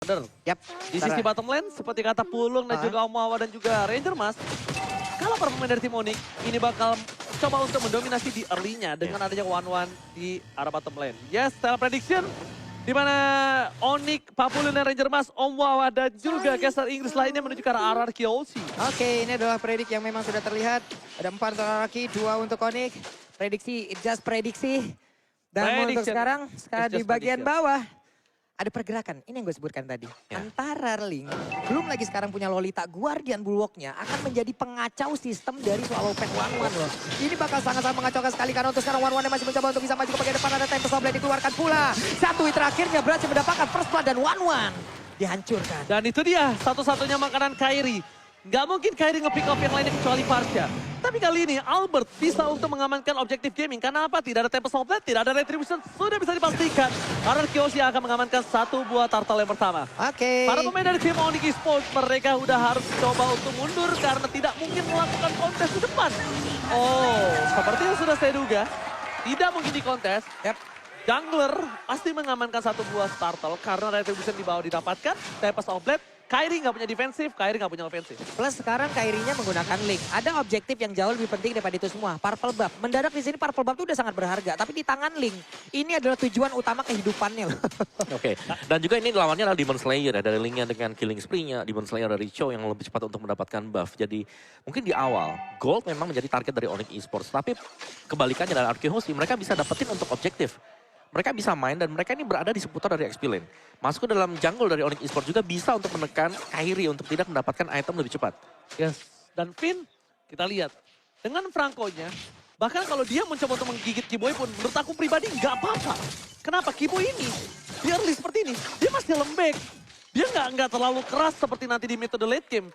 Bener. Yap. Di sisi bottom lane, seperti kata Pulung dan juga Om Wawa dan juga Ranger Mas. Kalau para pemain dari tim Onyx, ini bakal coba untuk mendominasi di early-nya dengan adanya 1-1 di arah bottom lane. Yes, style prediction. Di mana Onyx, Papulun dan Ranger Mas, Om Wawa dan juga caster Inggris lainnya menuju ke arah RRQ Aussie. Oke, ini adalah predik yang memang sudah terlihat. Ada 4 untuk RRQ, 2 untuk Onyx. Prediksi, just prediksi. Dan untuk sekarang di bagian bawah. Ada pergerakan, ini yang gue sebutkan tadi. Antara Link, belum lagi sekarang punya Lolita, Guardian Bulwark-nya akan menjadi pengacau sistem dari Swallow Pack 1-1 loh. Ini bakal sangat-sangat mengacaukan sekali karena untuk sekarang 1-1 masih mencoba untuk bisa maju ke bagian depan. Ada Tempest of Blade dikeluarkan pula. Satu hit terakhirnya berhasil mendapatkan first blood dan 1-1 dihancurkan. Dan itu dia satu-satunya makanan Kairi. Nggak mungkin Kairi nge-pick off yang lainnya kecuali Farsha. Tapi kali ini Albert bisa untuk mengamankan objektif gaming. Karena apa? Tidak ada Tempest of Blade, tidak ada Retribution. Sudah bisa dipastikan. RRQ Aussie akan mengamankan satu buah turtle yang pertama. Oke. Para pemain dari tim Onyx Esports, mereka udah harus coba untuk mundur karena tidak mungkin melakukan kontes di depan. Oh, seperti yang sudah saya duga. Tidak mungkin di kontes. Yap. Jungler pasti mengamankan satu buah turtle karena Retribution di bawah didapatkan. Tempest of Blade. Kairi nggak punya defensif, Kairi nggak punya ofensif. Plus sekarang Kairinya menggunakan Link. Ada objektif yang jauh lebih penting daripada itu semua. Purple Buff. Mendadak di sini Purple Buff itu udah sangat berharga. Tapi di tangan Link, ini adalah tujuan utama kehidupannya loh. Oke, dan juga ini lawannya adalah Demon Slayer ya. Dari Linknya dengan Killing Spree-nya, Demon Slayer dari Cho yang lebih cepat untuk mendapatkan buff. Jadi mungkin di awal, Gold memang menjadi target dari Onyx Esports. Tapi kebalikannya dari RRQ Aussie, mereka bisa dapetin untuk objektif. Mereka bisa main dan mereka ini berada di seputar dari XP lane. Masuk ke dalam jungle dari Onyx Esports juga bisa untuk menekan Kairi untuk tidak mendapatkan item lebih cepat. Yes, dan Finn kita lihat dengan Franco-nya, bahkan kalau dia mencoba untuk menggigit Kiboy pun menurut aku pribadi nggak apa-apa. Kenapa? Kiboy ini, di early seperti ini, dia masih lembek. Dia nggak terlalu keras seperti nanti di metode late game.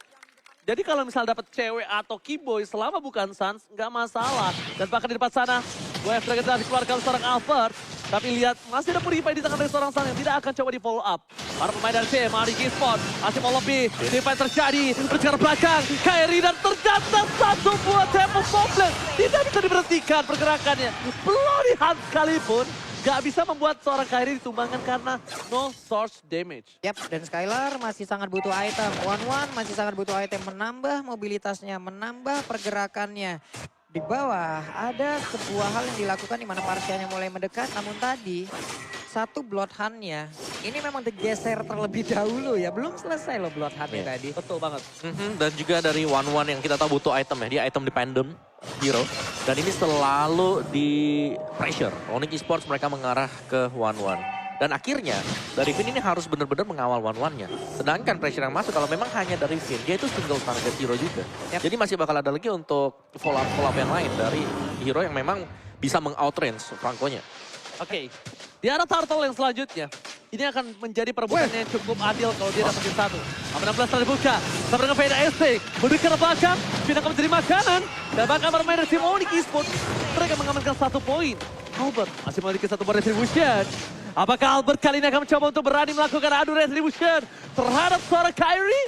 Jadi kalau misal dapat cewek atau Kiboy selama bukan Sans, nggak masalah. Dan bahkan di depan sana, WF Dragon telah dikeluarkan seorang Albert. Tapi lihat, masih ada Purify di tangan dari seorang Sans yang tidak akan coba di follow up. Para pemain dari tim, Onyx Esports masih mau lebih. Defense terjadi, berjalan belakang. Kairi dan tercatat satu buah Tempest of Blade. Tidak bisa diberhentikan pergerakannya. Bloody Hand sekalipun. Gak bisa membuat seorang Kairi ditumbangkan karena no source damage. Yap, dan Skylar masih sangat butuh item. 1-1 masih sangat butuh item, menambah mobilitasnya, menambah pergerakannya. Di bawah ada sebuah hal yang dilakukan di mana Farsha-nya mulai mendekat. Namun tadi satu Blood Hunt-nya ini memang digeser terlebih dahulu ya. Belum selesai loh Blood Hunt-nya tadi. Betul banget. Dan juga dari 1-1 yang kita tahu butuh item ya. Dia item dependent hero. Dan ini selalu di pressure. Onyx Esports mereka mengarah ke 1-1. Dan akhirnya dari Finn ini harus benar-benar mengawal 1-1-nya. Sedangkan pressure yang masuk kalau memang hanya dari Finn, dia itu single target hero juga. Jadi masih bakal ada lagi untuk follow-up yang lain dari hero yang memang bisa meng-outrange Franco-nya. Oke, di arah turtle yang selanjutnya, ini akan menjadi perebutan yang cukup adil kalau dia dapetin satu. Apa 16 terbuka, sampai dengan Veda ST, mundur ke belakang, Finn akan menjadi makanan. Dan bahkan bermain dari tim Onyx Esports, mereka mengamankan 1 poin. Albert masih memiliki 1 buah retribution. Apakah Albert kali ini akan mencoba untuk berani melakukan adu retribution terhadap seorang Kairi?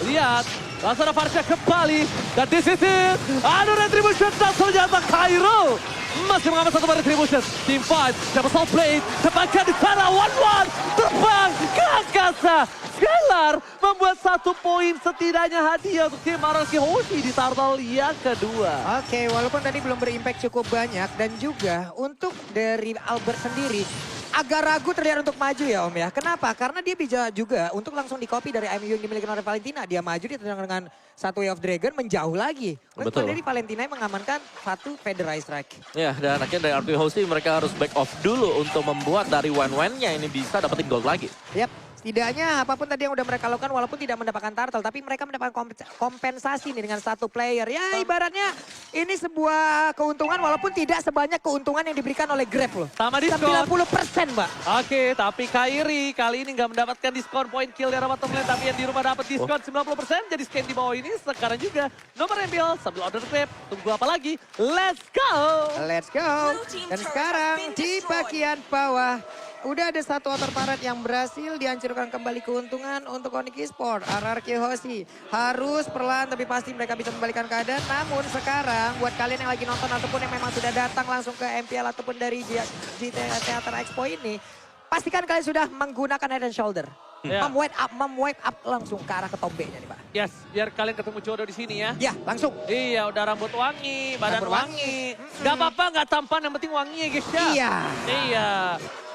Lihat, langsung ada Farsha kembali. Dan di sisi adu retribution dan ternyata Kairo masih mengambil 1 buah retribution. Team 5, Tempest of Blade, tepatkan di sana 1-1, terbang ke angkasa. Skylar membuat 1 poin setidaknya hadiah untuk tim RRQ Aussie di turtle yang kedua. Oke, walaupun tadi belum berimpact cukup banyak dan juga untuk dari Albert sendiri agak ragu terlihat untuk maju ya Om ya. Kenapa? Karena dia bisa juga untuk langsung di-copy dari IMU yang dimiliki oleh Valentina. Dia maju, dia tenang dengan 1 Way of Dragon menjauh lagi. Betul. Dari Valentina yang mengamankan 1 Federal Strike. Ya, dan akhirnya dari RRQ Aussie mereka harus back off dulu untuk membuat dari 1-1-nya ini bisa dapetin gold lagi. Yap. Setidaknya apapun tadi yang udah mereka lakukan walaupun tidak mendapatkan turtle. Tapi mereka mendapatkan kompensasi nih dengan 1 player. Ya ibaratnya ini sebuah keuntungan walaupun tidak sebanyak keuntungan yang diberikan oleh Grab loh. Sama diskon. 90% Mbak. Oke, tapi Kairi kali ini nggak mendapatkan diskon point kill di arah bottom lane. Tapi yang di rumah dapat diskon 90%. Jadi scan di bawah ini sekarang juga nomor ambil sambil order Grab. Tunggu apa lagi? Let's go! Let's go. Dan sekarang di bagian bawah. Udah ada 1 outer turret yang berhasil dihancurkan kembali keuntungan untuk Onyx Esports. RRQ Aussie harus perlahan tapi pasti mereka bisa membalikan keadaan. Namun sekarang buat kalian yang lagi nonton ataupun yang memang sudah datang langsung ke MPL ataupun dari Theater Expo ini. Pastikan kalian sudah menggunakan Head and Shoulder. Ya. Mem-wipe up langsung ke arah ketombenya nih Pak. Yes, biar kalian ketemu jodoh di sini ya. Ya, langsung. Iya, udah rambut wangi, badan Rambut wangi. Gak apa-apa, gak tampan, yang penting wangi ya guys ya. Iya. Iya.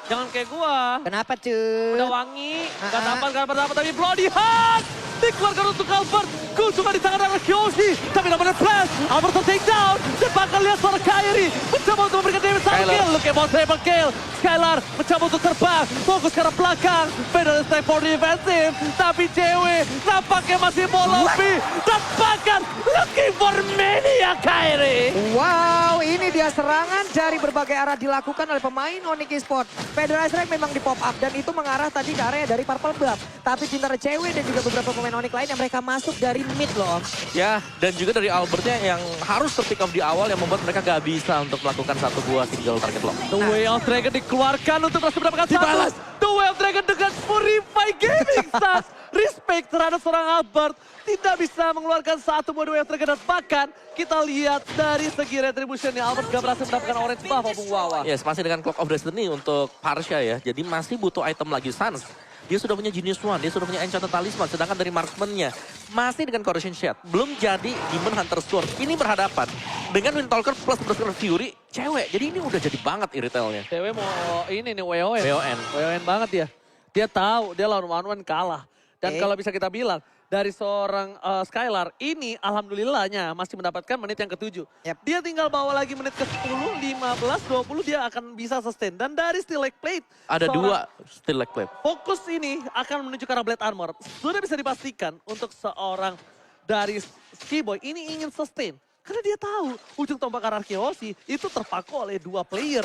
Jangan kayak gua. Kenapa cuy? Udah wangi, gak tampan, gak apa-apa, tapi bloody hard. Dikeluarkan untuk Albert. Cuma di tangan adalah Kyoshi. Tapi dapat flash. Albert take down. Dan bakal lihat seorang Kairi. Mencoba untuk memberikan damage satu kill. Look at boss triple kill. Skylar mencoba untuk terbang. Fokus ke arah belakang. Pedal step for defensive. Tapi cewek nampaknya masih mau lobby. Dan bahkan looking for mania Kairi. Wow, ini dia serangan dari berbagai arah dilakukan oleh pemain Onyx Esports. Federasi Rank memang di pop up dan itu mengarah tadi ke area dari Purple Buff. Tapi pintar cewek dan juga beberapa pemain Onyx lain yang mereka masuk dari mid loh. Ya, dan juga dari Albertnya yang harus terpick off di awal yang membuat mereka gak bisa untuk melakukan satu buah single target lock. The Way of Dragon dikeluarkan untuk berhasil mendapatkan Dibalas. satu. The Way of Dragon dengan Purify Gaming Stars. Respect terhadap seorang Albert. Tidak bisa mengeluarkan satu buah The Way of Dragon. Dan bahkan kita lihat dari segi retributionnya Albert gak berhasil mendapatkan orange buff maupun Wawa. Yes, masih dengan Clock of Destiny untuk Parsha ya. Jadi masih butuh item lagi Sans. Dia sudah punya Genius One, dia sudah punya Enchanted Talisman. Sedangkan dari marksman-nya masih dengan Corrosion Shard. Belum jadi Demon Hunter Sword. Ini berhadapan dengan Windtalker plus Berserker Fury. Cewek, jadi ini udah jadi banget iritelnya. Cewek mau ini nih WON. WON. WON banget dia. Dia tahu dia lawan one-one kalah. Dan Oke. kalau bisa kita bilang dari seorang Skylar ini alhamdulillahnya masih mendapatkan menit yang ke-7. Yap. Dia tinggal bawa lagi menit ke-10, 15, 20 dia akan bisa sustain. Dan dari Steel Plate Ada dua Still Like Plate. fokus ini akan menuju ke arah Blade Armor. Sudah bisa dipastikan untuk seorang dari Skiboy ini ingin sustain. Karena dia tahu ujung tombak Ararkiosi itu terpaku oleh 2 player.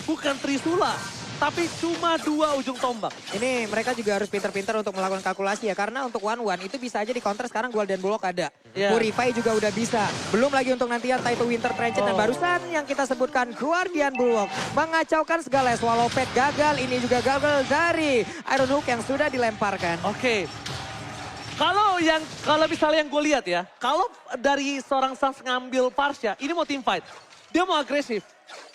Bukan Trisula, tapi cuma 2 ujung tombak. Ini mereka juga harus pintar-pintar untuk melakukan kalkulasi ya. Karena untuk one-one itu bisa aja di counter sekarang Golden Bullock ada. Iya. Purify juga udah bisa. Belum lagi untuk nantian Taito Winter Trenchant dan barusan yang kita sebutkan Guardian Bullock. Mengacaukan segala Swallow Pet gagal. Ini juga gagal dari Iron Hook yang sudah dilemparkan. Oke. Kalau misalnya yang gue lihat ya, kalau dari seorang Sans ngambil Parsha, ini mau team fight. Dia mau agresif.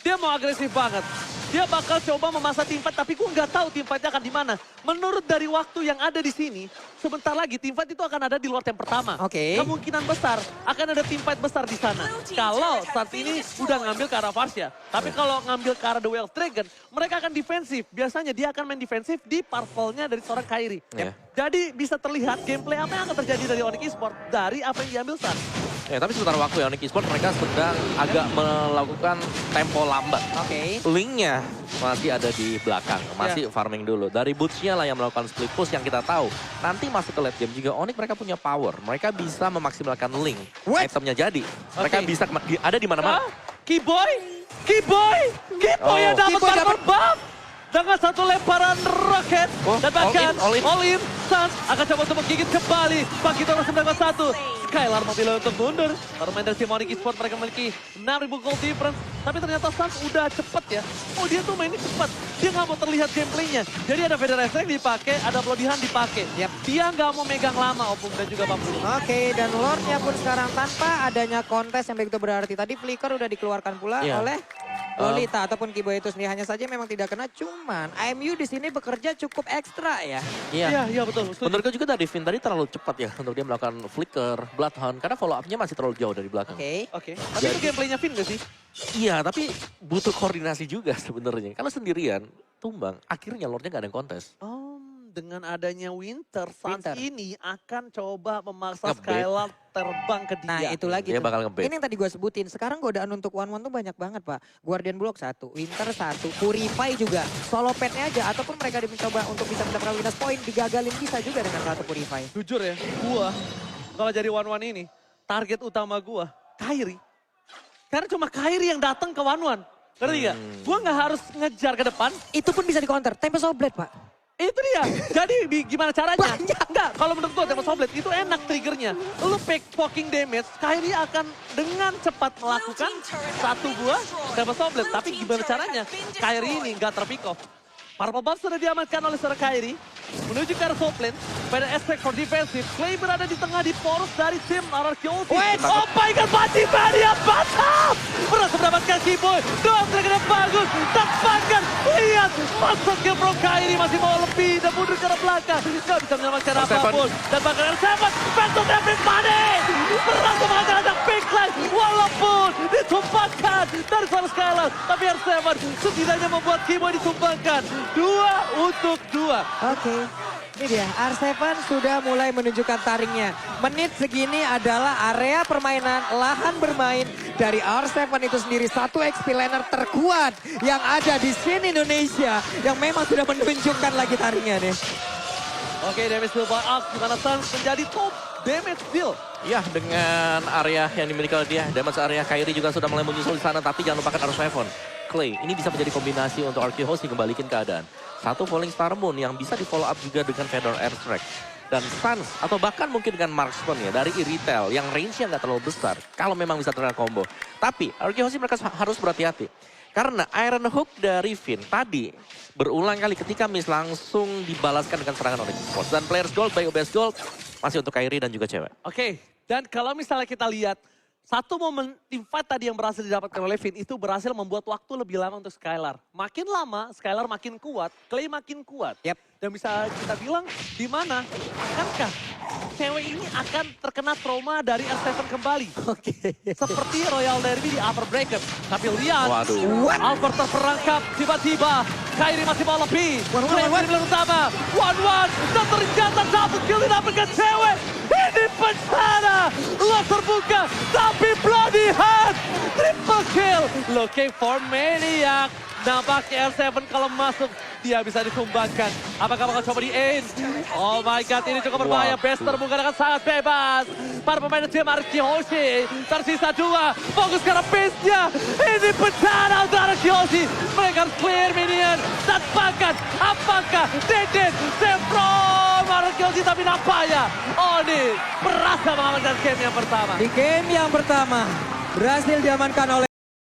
Dia mau agresif banget. Dia bakal coba memaksa team fight, tapi gue nggak tahu team fight-nya akan di mana. Menurut dari waktu yang ada di sini, sebentar lagi team fight itu akan ada di luar tem pertama. Oke. Kemungkinan besar akan ada team fight besar di sana. Kalau saat ini udah ngambil ke arah Parsha. Tapi kalau ngambil ke arah The Way of Dragon, mereka akan defensif. Biasanya dia akan main defensif di purple-nya dari seorang Kairi. Iya. Jadi bisa terlihat gameplay apa yang akan terjadi dari Onyx Esports dari apa yang diambil Sans. Ya, tapi sebentar waktu ya Onyx Esports mereka sedang agak melakukan tempo lambat. Oke. Linknya masih ada di belakang, masih farming dulu. Dari Boots-nya lah yang melakukan split push yang kita tahu. Nanti masuk ke late game juga Onyx mereka punya power. Mereka bisa memaksimalkan Link. What? Itemnya jadi. Mereka Oke. bisa ada di mana-mana. Keyboy yang dapat Keyboy armor buff dengan satu lemparan roket Oh, dan bahkan all in. Sans akan coba untuk menggigit kembali bagi Toro 91. Skylar memilih untuk mundur. Bermain dari tim Onyx Esports mereka memiliki 6.000 gold difference. Tapi ternyata Sans udah cepet ya. Oh dia tuh mainnya cepet. Dia nggak mau terlihat gameplaynya. Jadi ada Federation yang dipakai, ada Bloody Hand dipakai. Yap. Dia nggak mau megang lama Opung dan juga Bambulu. Oke, dan Lordnya pun sekarang tanpa adanya kontes yang begitu berarti. Tadi Flicker udah dikeluarkan pula Iya. oleh Lolita ataupun Keyboy itu sendiri. Hanya saja memang tidak kena, cuman IMU di sini bekerja cukup ekstra ya. Iya betul. Menurutku juga dari Vin tadi terlalu cepat ya untuk dia melakukan flicker, bloodhound. Karena follow up-nya masih terlalu jauh dari belakang. Oke. Tapi itu gameplaynya Finn gak sih? Iya, tapi butuh koordinasi juga sebenarnya. Kalau sendirian, tumbang, akhirnya Lordnya gak ada yang kontes. Dengan adanya Winter, Sans Winter. ini akan coba memaksa Ngebait. Skylar terbang ke dia. Nah itu lagi Dia tuh. bakal ngebait. Ini yang tadi gue sebutin. Sekarang godaan untuk one-one tuh banyak banget Pak. Guardian Bullock 1, Winter 1, Purify juga. Solo petnya aja ataupun mereka mencoba untuk bisa mendapatkan winner's point. Digagalin bisa juga dengan satu Purify. Jujur ya, gua kalau jadi one-one ini, target utama gua, Kairi. Karena cuma Kairi yang datang ke one-one. Ngerti gak? Gua nggak harus ngejar ke depan. Itu pun bisa di counter. Tempest of Blade Pak. Itu dia. Jadi gimana caranya? Banyak. Enggak, kalau menurut gua Tempest of Blade itu enak triggernya. Lu pack poking damage, Kairi akan dengan cepat melakukan satu buah Tempest of Blade. Tapi gimana caranya? Kairi ini nggak terpick off. Purple Buff sudah diamankan oleh seorang Kairi. Menuju ke arah top lane. Pada aspek for defensive. Clay berada di tengah di poros dari tim RRQ. Wait, oh my god, mati Mania batal! Berhasil mendapatkan Keyboy. Doang terkena bagus. Tampakan. Lihat. Masuk ke Pro Kairi masih mau lebih. Dan mundur ke arah belakang. Gak bisa menyelamatkan apapun. Dan bahkan R7. Phantom Rapid Money. Berhasil menghasilkan big line. Walaupun ditumpahkan dari seorang Skylar. Tapi R7 setidaknya membuat Keyboy ditumpahkan. 2 untuk 2. Oke. Ini dia, R7 sudah mulai menunjukkan taringnya. Menit segini adalah area permainan, lahan bermain dari R7 itu sendiri. Satu XP laner terkuat yang ada di scene Indonesia. Yang memang sudah menunjukkan lagi taringnya nih. Oke, damage deal by Ark. Di mana Suns menjadi top damage deal. Ya, dengan area yang dimiliki oleh dia, damage area Kairi juga sudah mulai menyusul di sana, tapi jangan lupakan R7. Clay, ini bisa menjadi kombinasi untuk RQ Host kembalikan keadaan. Satu Falling Star Moon yang bisa di follow up juga dengan Fedor Airstrike. Dan Suns, atau bahkan mungkin dengan Marksman ya, dari E-Retail yang range-nya nggak terlalu besar. Kalau memang bisa terkena combo. Tapi RQ Host mereka harus berhati-hati. Karena Iron Hook dari Finn tadi berulang kali ketika miss langsung dibalaskan dengan serangan Onyx Esports. Dan Players Gold by OBS Gold masih untuk Kairi dan juga cewek. Oke, dan kalau misalnya kita lihat, satu momen teamfight tadi yang berhasil didapatkan oleh Finn itu berhasil membuat waktu lebih lama untuk Skylar. Makin lama, Skylar makin kuat, Clay makin kuat. Yep. Dan bisa kita bilang, di mana akankah cewek ini akan terkena trauma dari R7 kembali? Oke. Seperti Royal Derby di upper bracket. Tapi lihat, Waduh. Albert terperangkap, tiba-tiba Kairi masih mau lebih. Clay One. di belakang utama, 1-1, dan terjata double kill didapatkan cewek. Ini bencana, luar terbuka, tapi bloody hand, triple kill. Looking for Maniac. Nampaknya R7 kalau masuk, dia bisa ditumbangkan. Apakah bakal coba di aim? Oh my god, ini cukup berbahaya. Bester menggunakan sangat bebas. Para pemain tim Arki Hoshi. Tersisa 2, fokus ke arah base-nya. Ini bencana untuk Arki Hoshi. Mereka harus clear minion. Dan bahkan, apakah Deden Semprom Arki Hoshi, tapi nampaknya Oni berhasil mengamankan game yang pertama. Di game yang pertama berhasil diamankan oleh